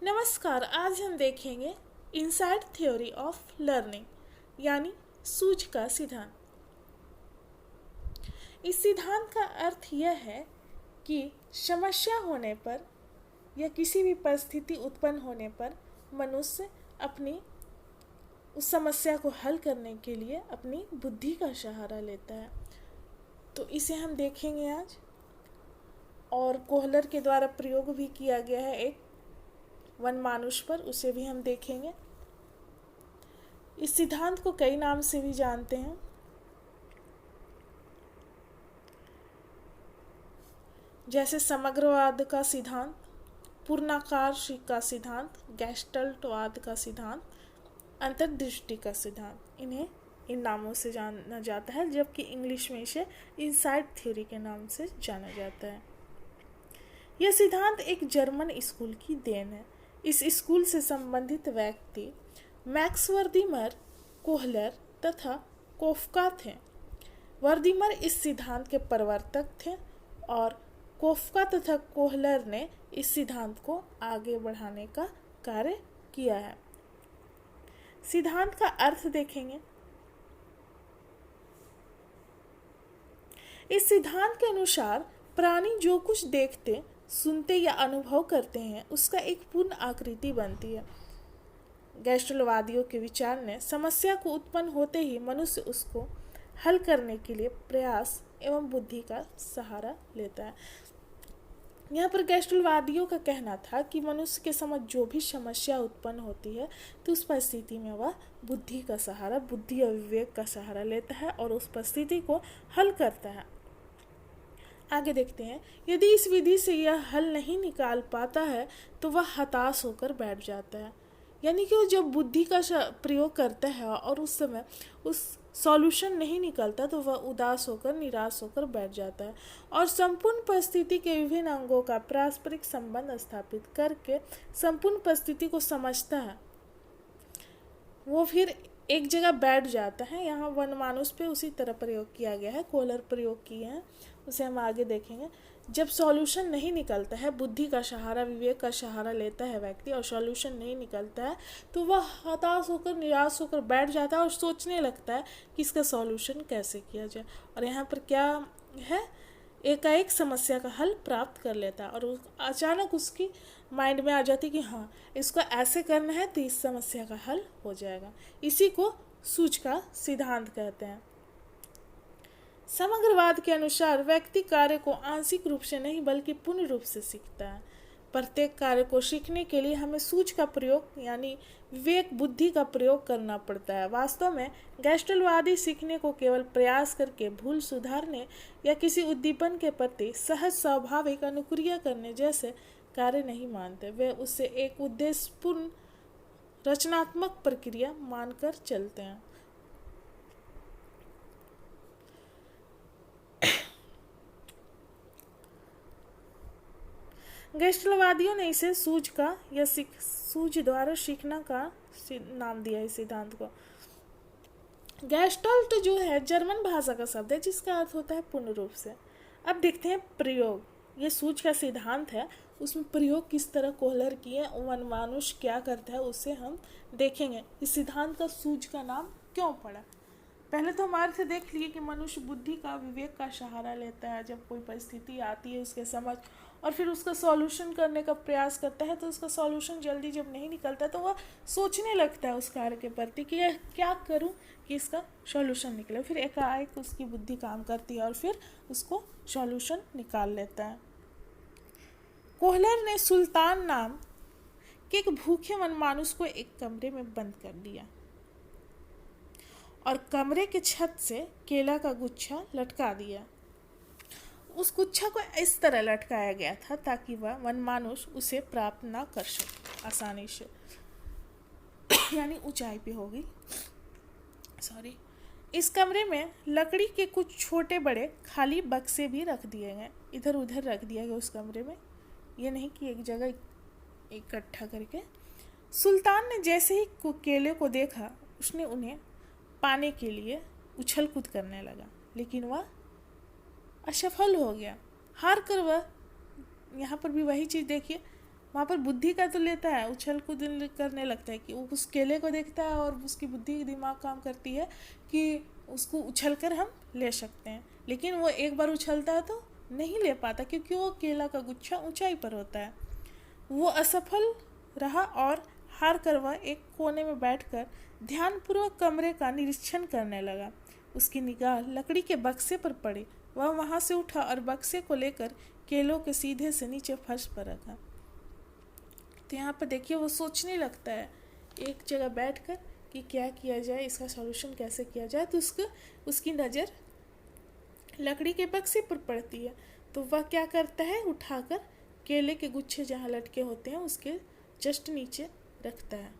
नमस्कार। आज हम देखेंगे इनसाइड थ्योरी ऑफ लर्निंग यानी सूझ का सिद्धांत। इस सिद्धांत का अर्थ यह है कि समस्या होने पर या किसी भी परिस्थिति उत्पन्न होने पर मनुष्य अपनी उस समस्या को हल करने के लिए अपनी बुद्धि का सहारा लेता है। तो इसे हम देखेंगे आज, और कोहलर के द्वारा प्रयोग भी किया गया है एक वनमानुष पर, उसे भी हम देखेंगे। इस सिद्धांत को कई नाम से भी जानते हैं, जैसे समग्रवाद का सिद्धांत, पूर्णाकार का सिद्धांत, गैस्टल्टवाद का सिद्धांत, अंतर्दृष्टि का सिद्धांत। इन्हें इन नामों से जाना जाता है, जबकि इंग्लिश में इसे इनसाइड थ्योरी के नाम से जाना जाता है। यह सिद्धांत एक जर्मन स्कूल की देन है। इस स्कूल से संबंधित व्यक्ति मैक्स वर्दीमर, कोहलर तथा कोफका थे। वर्दीमर इस सिद्धांत के प्रवर्तक थे और कोफका तथा कोहलर ने इस सिद्धांत को आगे बढ़ाने का कार्य किया है। सिद्धांत का अर्थ देखेंगे। इस सिद्धांत के अनुसार प्राणी जो कुछ देखते, सुनते या अनुभव करते हैं उसका एक पूर्ण आकृति बनती है। गैस्टल्टवादियों के विचार ने समस्या को उत्पन्न होते ही मनुष्य उसको हल करने के लिए प्रयास एवं बुद्धि का सहारा लेता है। यहाँ पर गैस्टल्टवादियों का कहना था कि मनुष्य के समझ जो भी समस्या उत्पन्न होती है तो उस परिस्थिति में वह बुद्धि का सहारा, बुद्धि और विवेक का सहारा लेता है और उस परिस्थिति को हल करता है। आगे देखते हैं। यदि इस विधि से यह हल नहीं निकाल पाता है तो वह हताश होकर बैठ जाता है। यानी कि वो जब बुद्धि का प्रयोग करता है और उस समय उस सॉल्यूशन नहीं निकलता तो वह उदास होकर, निराश होकर बैठ जाता है और संपूर्ण परिस्थिति के विभिन्न अंगों का पारस्परिक संबंध स्थापित करके संपूर्ण परिस्थिति को समझता है। वो फिर एक जगह बैठ जाता है। यहाँ वनमानुष पे उसी तरह प्रयोग किया गया है, कोहलर प्रयोग किए हैं, उसे हम आगे देखेंगे। जब सॉल्यूशन नहीं निकलता है, बुद्धि का सहारा, विवेक का सहारा लेता है व्यक्ति और सॉल्यूशन नहीं निकलता है तो वह हताश होकर, निराश होकर बैठ जाता है और सोचने लगता है कि इसका सॉल्यूशन कैसे किया जाए। और यहाँ पर क्या है, एकाएक समस्या का हल प्राप्त कर लेता है और अचानक उसकी माइंड में आ जाती है कि हाँ, इसको ऐसे करना है तो इस समस्या का हल हो जाएगा। इसी को सूझ का सिद्धांत कहते हैं। समग्रवाद के अनुसार व्यक्ति कार्य को आंशिक रूप से नहीं बल्कि पूर्ण रूप से सीखता है। प्रत्येक कार्य को सीखने के लिए हमें सूझ का प्रयोग यानी विवेक, बुद्धि का प्रयोग करना पड़ता है। वास्तव में गैस्टल्टवादी सीखने को केवल प्रयास करके भूल सुधारने या किसी उद्दीपन के प्रति सहज स्वाभाविक अनुक्रिया करने जैसे कार्य नहीं मानते। वे उसे एक उद्देश्यपूर्ण रचनात्मक प्रक्रिया मानकर चलते हैं। गैस्टल्टवादियों ने इसे सूझ का या सूझ द्वारा सीखना का नाम दिया इस सिद्धांत को। गैस्टल्ट जो है जर्मन भाषा का शब्द है जिसका अर्थ होता है पूर्ण रूप से। अब देखते हैं प्रयोग। ये सूझ का सिद्धांत है, उसमें प्रयोग किस तरह कोहलर किए, वनमानुष क्या करता है उसे हम देखेंगे। इस सिद्धांत का सूझ का नाम क्यों पड़ा। पहले तो हम अर्थ देख लिए कि मनुष्य बुद्धि का, विवेक का सहारा लेता है जब कोई परिस्थिति आती है उसके समझ, और फिर उसका सॉल्यूशन करने का प्रयास करता है तो उसका सॉल्यूशन जल्दी जब नहीं निकलता तो वह सोचने लगता है उस कार्य के प्रति कि यह क्या करूं कि इसका सॉल्यूशन निकले। फिर एकाएक उसकी बुद्धि काम करती है और फिर उसको सॉल्यूशन निकाल लेता है। कोहलर ने सुल्तान नाम के एक भूखे वनमानुष को एक कमरे में बंद कर दिया और कमरे के छत से केला का गुच्छा लटका दिया। उस गुच्छा को इस तरह लटकाया गया था ताकि वह वनमानुष उसे प्राप्त ना कर सके आसानी से, यानी ऊंचाई पे होगी। इस कमरे में लकड़ी के कुछ छोटे बड़े खाली बक्से भी रख दिए गए, इधर उधर रख दिया गया उस कमरे में, ये नहीं कि एक जगह इकट्ठा करके। सुल्तान ने जैसे ही केले को देखा उसने उन्हें पाने के लिए उछल कूद करने लगा, लेकिन वह असफल हो गया। हार कर वह, यहाँ पर भी वही चीज़ देखिए, वहाँ पर बुद्धि का तो लेता है, उछल कूद करने लगता है कि वो उस केले को देखता है और उसकी बुद्धि दिमाग काम करती है कि उसको उछल कर हम ले सकते हैं, लेकिन वो एक बार उछलता है तो नहीं ले पाता क्योंकि वो केला का गुच्छा ऊंचाई पर होता है। वो असफल रहा और हार कर वह एक कोने में बैठकर ध्यानपूर्वक कमरे का निरीक्षण करने लगा। उसकी निगाह लकड़ी के बक्से पर पड़ी। वह वहाँ से उठा और बक्से को लेकर केलों के सीधे से नीचे फर्श पर रखा। तो यहाँ पर देखिए वो सोचने लगता है एक जगह बैठकर कि क्या किया जाए, इसका सॉल्यूशन कैसे किया जाए। तो उसकी नज़र लकड़ी के बक्से पर पड़ती है, तो वह क्या करता है, उठाकर केले के गुच्छे जहाँ लटके होते हैं उसके जस्ट नीचे रखता है।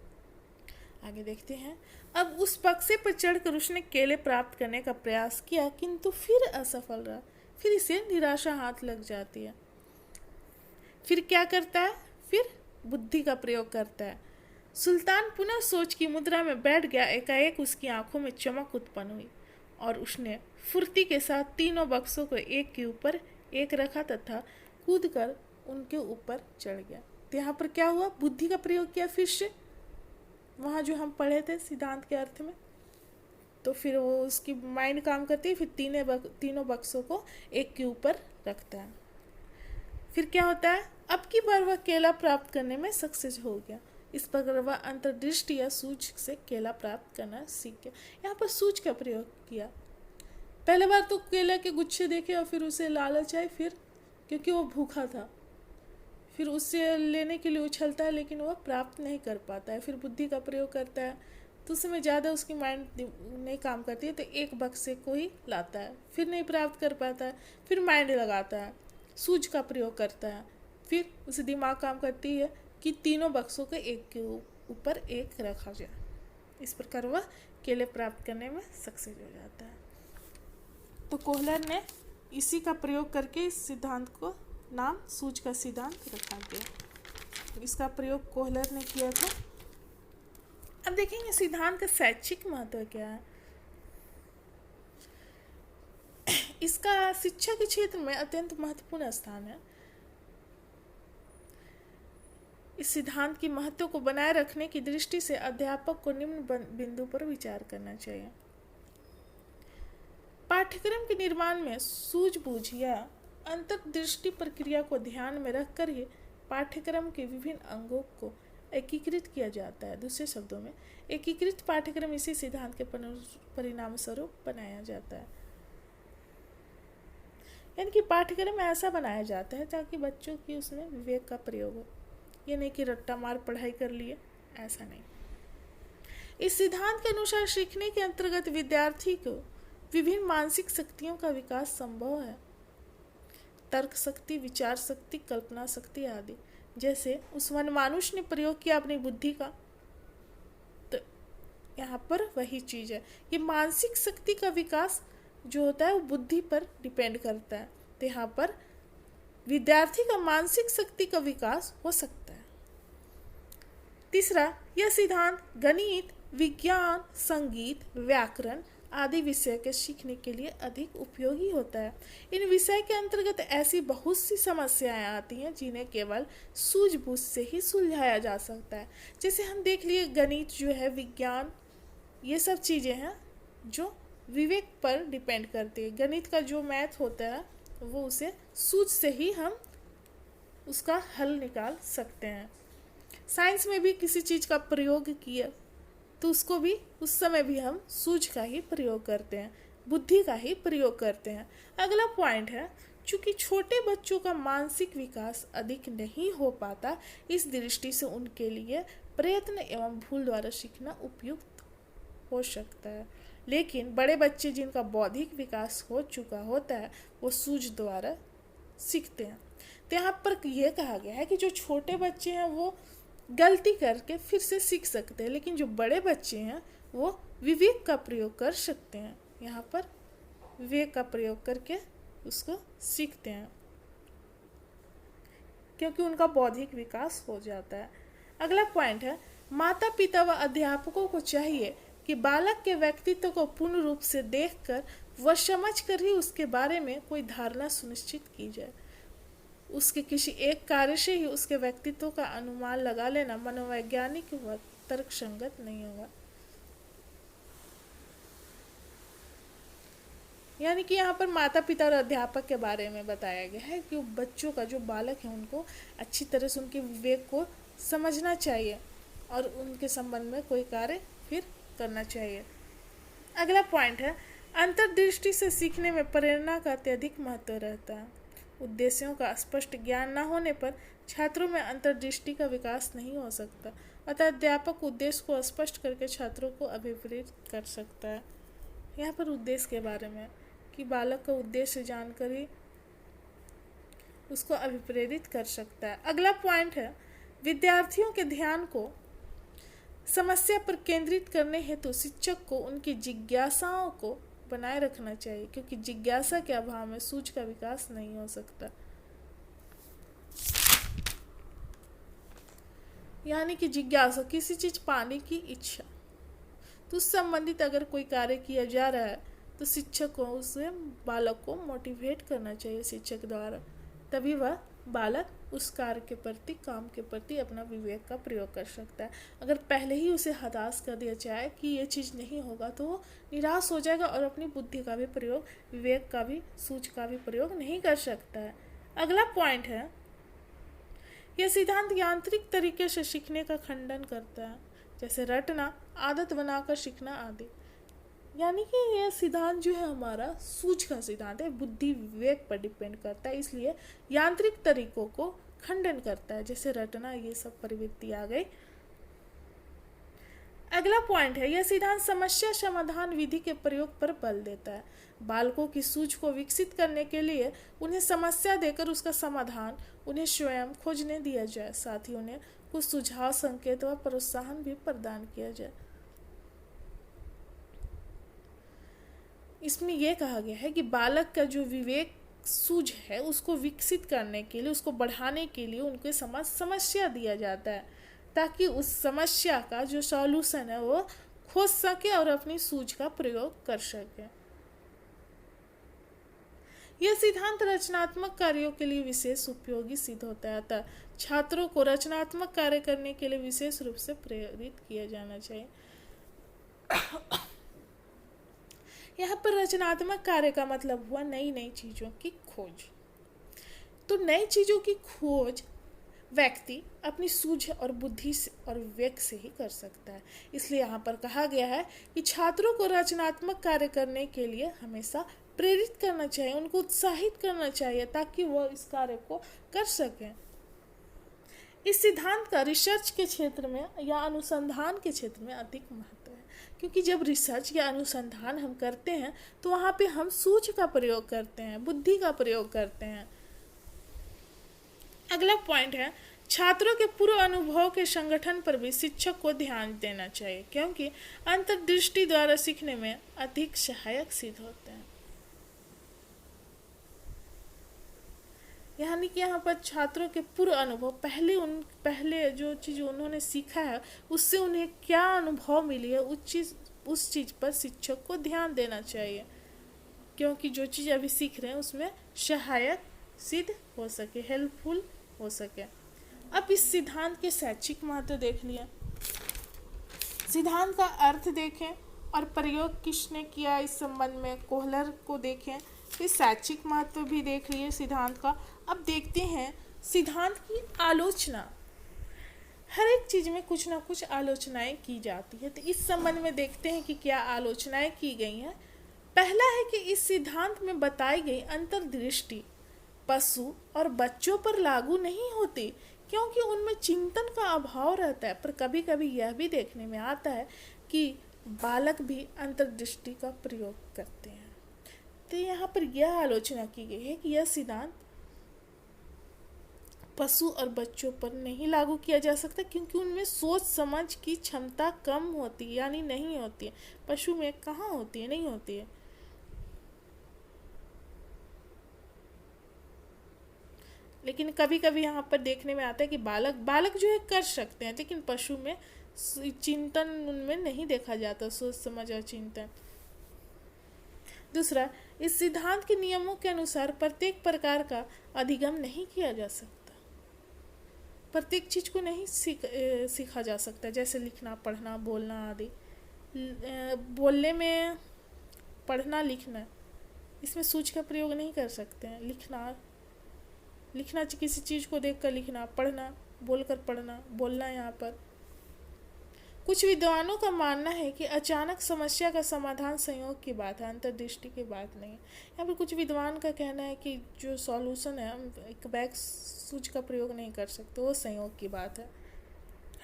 आगे देखते हैं। अब उस बक्से पर चढ़कर उसने केले प्राप्त करने का प्रयास किया, किंतु फिर असफल रहा। फिर इसे निराशा हाथ लग जाती है। फिर क्या करता है, फिर बुद्धि का प्रयोग करता है। सुल्तान पुनः सोच की मुद्रा में बैठ गया। एकाएक उसकी आंखों में चमक उत्पन्न हुई और उसने फुर्ती के साथ तीनों बक्सों को एक के ऊपर एक रखा तथा कूदकर उनके ऊपर चढ़ गया। तो यहाँ पर क्या हुआ, बुद्धि का प्रयोग किया फिर से, वहाँ जो हम पढ़े थे सिद्धांत के अर्थ में। तो फिर वो उसकी माइंड काम करती है, फिर तीनों बक्सों को एक के ऊपर रखता है। फिर क्या होता है, अब की बार वह केला प्राप्त करने में सक्सेस हो गया। इस प्रकार वह अंतर्दृष्टि या सूझ से केला प्राप्त करना सीख गया। यहाँ पर सूझ का प्रयोग किया। पहले बार तो केला के गुच्छे देखे और फिर उसे लालच आई, फिर क्योंकि वो भूखा था, फिर उससे लेने के लिए उछलता है लेकिन वह प्राप्त नहीं कर पाता है। फिर बुद्धि का प्रयोग करता है तो उस समय ज़्यादा उसकी माइंड नहीं काम करती है, तो एक बक्से को ही लाता है, फिर नहीं प्राप्त कर पाता है, फिर माइंड लगाता है, सूझ का प्रयोग करता है, फिर उसे दिमाग काम करती है कि तीनों बक्सों को एक के ऊपर एक रखा जाए। इस प्रकार वह केले प्राप्त करने में सक्सेस हो जाता है। तो कोहलर ने इसी का प्रयोग करके इस सिद्धांत को नाम सूझ का सिद्धांत रखा गया। इसका प्रयोग कोहलर ने किया था। अब देखेंगे सिद्धांत का शैक्षिक महत्व क्या है। इसका शिक्षा के क्षेत्र में अत्यंत महत्वपूर्ण स्थान है। इस सिद्धांत की महत्व को बनाए रखने की दृष्टि से अध्यापक को निम्न बिंदु पर विचार करना चाहिए। पाठ्यक्रम के निर्माण में सूझबूझ या अंतर्दृष्टि प्रक्रिया को ध्यान में रखकर ही पाठ्यक्रम के विभिन्न अंगों को एकीकृत किया जाता है। दूसरे शब्दों में एकीकृत पाठ्यक्रम इसी सिद्धांत के परिणाम स्वरूप बनाया जाता है। यानी कि पाठ्यक्रम ऐसा बनाया जाता है ताकि बच्चों की उसमें विवेक का प्रयोग हो। ये नहीं कि रट्टा मार पढ़ाई कर लिए, ऐसा नहीं। इस सिद्धांत के अनुसार सीखने के अंतर्गत विद्यार्थी को विभिन्न मानसिक शक्तियों का विकास संभव है। तर्क शक्ति, विचार शक्ति, कल्पना शक्ति आदि। जैसे उस वनमानुष ने प्रयोग किया अपनी बुद्धि का, तो यहाँ पर वही चीज है। ये मानसिक शक्ति का विकास जो होता है वो बुद्धि पर डिपेंड करता है। तो यहाँ पर विद्यार्थी का मानसिक शक्ति का विकास हो सकता है। तीसरा, यह सिद्धांत गणित, विज्ञान, संगीत, व्याकरण आदि विषय के सीखने के लिए अधिक उपयोगी होता है। इन विषय के अंतर्गत ऐसी बहुत सी समस्याएं आती हैं जिन्हें केवल सूझबूझ से ही सुलझाया जा सकता है। जैसे हम देख लिए गणित जो है, विज्ञान, ये सब चीज़ें हैं जो विवेक पर डिपेंड करती है। गणित का जो मैथ होता है वो उसे सूझ से ही हम उसका हल निकाल सकते हैं। साइंस में भी किसी चीज़ का प्रयोग किया तो उसको भी उस समय भी हम सूझ का ही प्रयोग करते हैं, बुद्धि का ही प्रयोग करते हैं। अगला पॉइंट है, चूँकि छोटे बच्चों का मानसिक विकास अधिक नहीं हो पाता, इस दृष्टि से उनके लिए प्रयत्न एवं भूल द्वारा सीखना उपयुक्त हो सकता है। लेकिन बड़े बच्चे जिनका बौद्धिक विकास हो चुका होता है वो सूझ द्वारा सीखते हैं। तो यहाँ पर यह कहा गया है कि जो छोटे बच्चे हैं वो गलती करके फिर से सीख सकते हैं, लेकिन जो बड़े बच्चे हैं वो विवेक का प्रयोग कर सकते हैं। यहाँ पर विवेक का प्रयोग करके उसको सीखते हैं क्योंकि उनका बौद्धिक विकास हो जाता है। अगला पॉइंट है, माता पिता व अध्यापकों को चाहिए कि बालक के व्यक्तित्व को पूर्ण रूप से देखकर व समझकर ही उसके बारे में कोई धारणा सुनिश्चित की जाए। उसके किसी एक कार्य से ही उसके व्यक्तित्व का अनुमान लगा लेना मनोवैज्ञानिक व तर्कसंगत नहीं होगा। यानी कि यहाँ पर माता पिता और अध्यापक के बारे में बताया गया है कि बच्चों का जो बालक है उनको अच्छी तरह से उनके विवेक को समझना चाहिए और उनके संबंध में कोई कार्य फिर करना चाहिए। अगला पॉइंट है, अंतर्दृष्टि से सीखने में प्रेरणा का अत्यधिक महत्व रहता है। उद्देश्यों का स्पष्ट ज्ञान न होने पर छात्रों में अंतर्दृष्टि का विकास नहीं हो सकता, अतः अध्यापक उद्देश्य को स्पष्ट करके छात्रों को अभिप्रेरित कर सकता है। यहाँ पर उद्देश्य के बारे में कि बालक का उद्देश्य जानकर ही उसको अभिप्रेरित कर सकता है। अगला पॉइंट है, विद्यार्थियों के ध्यान को समस्या पर केंद्रित करने हेतु शिक्षक को उनकी जिज्ञासाओं को बनाए रखना चाहिए, क्योंकि जिज्ञासा के अभाव में सूझ का विकास नहीं हो सकता। यानी कि जिज्ञासा, किसी चीज पाने की इच्छा, तो उस संबंधित अगर कोई कार्य किया जा रहा है तो शिक्षक को उसे बालक को मोटिवेट करना चाहिए शिक्षक द्वारा, तभी वह बालक उस कार्य के प्रति, काम के प्रति अपना विवेक का प्रयोग कर सकता है। अगर पहले ही उसे हताश कर दिया जाए कि ये चीज़ नहीं होगा तो वो निराश हो जाएगा और अपनी बुद्धि का भी प्रयोग, विवेक का भी, सूझ का भी प्रयोग नहीं कर सकता है। अगला पॉइंट है, यह सिद्धांत यांत्रिक तरीके से सीखने का खंडन करता है, जैसे रटना, आदत बनाकर सीखना आदि। यानी कि यह सिद्धांत जो है हमारा सूझ का सिद्धांत है, बुद्धि विवेक पर डिपेंड करता है, इसलिए यांत्रिक तरीकों को खंडन करता है, जैसे रटना, ये सब प्रवृत्ति आ गई। अगला पॉइंट है, यह सिद्धांत समस्या समाधान विधि के प्रयोग पर बल देता है। बालकों की सूझ को विकसित करने के लिए उन्हें समस्या देकर उसका समाधान उन्हें स्वयं खोजने दिया जाए, साथ ही उन्हें कुछ सुझाव, संकेत व प्रोत्साहन भी प्रदान किया जाए। इसमें यह कहा गया है कि बालक का जो विवेक सूझ है उसको विकसित करने के लिए, उसको बढ़ाने के लिए उनके समस्या दिया जाता है, ताकि उस समस्या का जो सॉल्यूशन है वो खोज सके और अपनी सूझ का प्रयोग कर सके। यह सिद्धांत रचनात्मक कार्यों के लिए विशेष उपयोगी सिद्ध होता है, अतः छात्रों को रचनात्मक कार्य करने के लिए विशेष रूप से प्रेरित किया जाना चाहिए। यहाँ पर रचनात्मक कार्य का मतलब हुआ नई नई चीज़ों की खोज। तो नई चीज़ों की खोज व्यक्ति अपनी सूझ और बुद्धि से और विवेक से ही कर सकता है। इसलिए यहाँ पर कहा गया है कि छात्रों को रचनात्मक कार्य करने के लिए हमेशा प्रेरित करना चाहिए, उनको उत्साहित करना चाहिए, ताकि वह इस कार्य को कर सकें। इस सिद्धांत का रिसर्च के क्षेत्र में या अनुसंधान के क्षेत्र में अधिक महत्व है, क्योंकि जब रिसर्च या अनुसंधान हम करते हैं तो वहाँ पे हम सूझ का प्रयोग करते हैं, बुद्धि का प्रयोग करते हैं। अगला पॉइंट है, छात्रों के पूर्व अनुभव के संगठन पर भी शिक्षक को ध्यान देना चाहिए, क्योंकि अंतर्दृष्टि द्वारा सीखने में अधिक सहायक सिद्ध होते हैं। यानी कि यहाँ पर छात्रों के पूर्व अनुभव, पहले जो चीज़ उन्होंने सीखा है उससे उन्हें क्या अनुभव मिली है, उस चीज़ पर शिक्षक को ध्यान देना चाहिए, क्योंकि जो चीज़ अभी सीख रहे हैं उसमें सहायक सिद्ध हो सके, हेल्पफुल हो सके। अब इस सिद्धांत के शैक्षिक महत्व देख लिया, सिद्धांत का अर्थ देखें और प्रयोग किसने किया इस संबंध में कोहलर को देखें, फिर शैक्षिक महत्व भी देख लिए सिद्धांत का। अब देखते हैं सिद्धांत की आलोचना। हर एक चीज़ में कुछ ना कुछ आलोचनाएं की जाती है, तो इस संबंध में देखते हैं कि क्या आलोचनाएं की गई हैं। पहला है कि इस सिद्धांत में बताई गई अंतर्दृष्टि पशु और बच्चों पर लागू नहीं होती, क्योंकि उनमें चिंतन का अभाव रहता है, पर कभी कभी यह भी देखने में आता है कि बालक भी अंतर्दृष्टि का प्रयोग करते हैं। तो यहाँ पर यह आलोचना की गई है कि यह सिद्धांत पशु और बच्चों पर नहीं लागू किया जा सकता, क्योंकि उनमें सोच समझ की क्षमता कम होती है, यानी नहीं होती है। पशु में कहाँ होती है, नहीं होती है। लेकिन कभी कभी यहाँ पर देखने में आता है कि बालक जो है कर सकते हैं, लेकिन पशु में चिंतन उनमें नहीं देखा जाता, सोच समझ और चिंतन। दूसरा, इस सिद्धांत के नियमों के अनुसार प्रत्येक प्रकार का अधिगम नहीं किया जा सकता, प्रत्येक चीज को नहीं सीखा जा सकता, जैसे लिखना, पढ़ना, बोलना आदि। बोलने में पढ़ना, लिखना, इसमें सूझ का प्रयोग नहीं कर सकते हैं। लिखना किसी चीज़ को देखकर लिखना, पढ़ना बोलकर पढ़ना, बोलना। यहाँ पर कुछ विद्वानों का मानना है कि अचानक समस्या का समाधान संयोग की बात है, अंतर्दृष्टि की बात नहीं है। यहाँ पर कुछ विद्वान का कहना है कि जो सॉल्यूशन है, हम एक बैक सूझ का प्रयोग नहीं कर सकते, वो संयोग की बात है।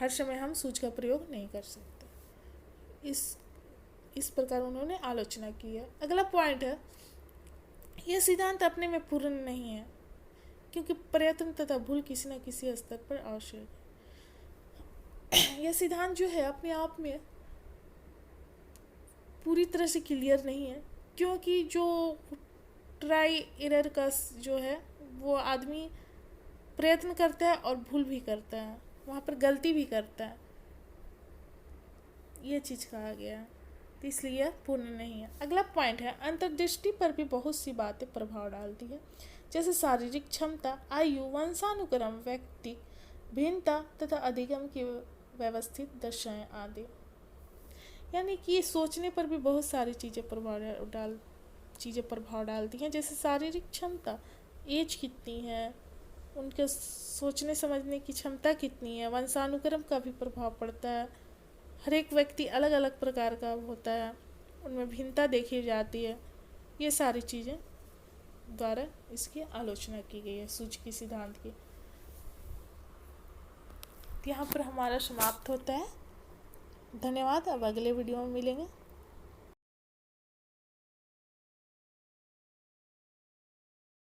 हर समय हम सूझ का प्रयोग नहीं कर सकते। इस प्रकार उन्होंने आलोचना की है। अगला पॉइंट है, यह सिद्धांत अपने में पूर्ण नहीं है, क्योंकि प्रयत्न तथा भूल किसी न किसी स्तर पर आवश्यक है। यह सिद्धांत जो है अपने आप में पूरी तरह से क्लियर नहीं है, क्योंकि जो ट्राई एरर का जो है वो आदमी प्रयत्न करता है और भूल भी करता है, वहाँ पर गलती भी करता है, ये चीज़ कहा गया है, तो इसलिए यह पूर्ण नहीं है। अगला पॉइंट है, अंतर्दृष्टि पर भी बहुत सी बातें प्रभाव डालती है, जैसे शारीरिक क्षमता, आयु, वंशानुक्रम, व्यक्ति भिन्नता तथा अधिगम की व्यवस्थित दशाएं आदि। यानी कि सोचने पर भी बहुत सारी चीज़ें प्रभाव डालती हैं, जैसे शारीरिक क्षमता, एज कितनी है, उनके सोचने समझने की क्षमता कितनी है, वंशानुक्रम का भी प्रभाव पड़ता है। हर एक व्यक्ति अलग अलग प्रकार का होता है, उनमें भिन्नता देखी जाती है। ये सारी चीज़ें द्वारा इसकी आलोचना की गई है सूझ के सिद्धांत की। यहाँ पर हमारा समाप्त होता है। धन्यवाद। अब अगले वीडियो में मिलेंगे।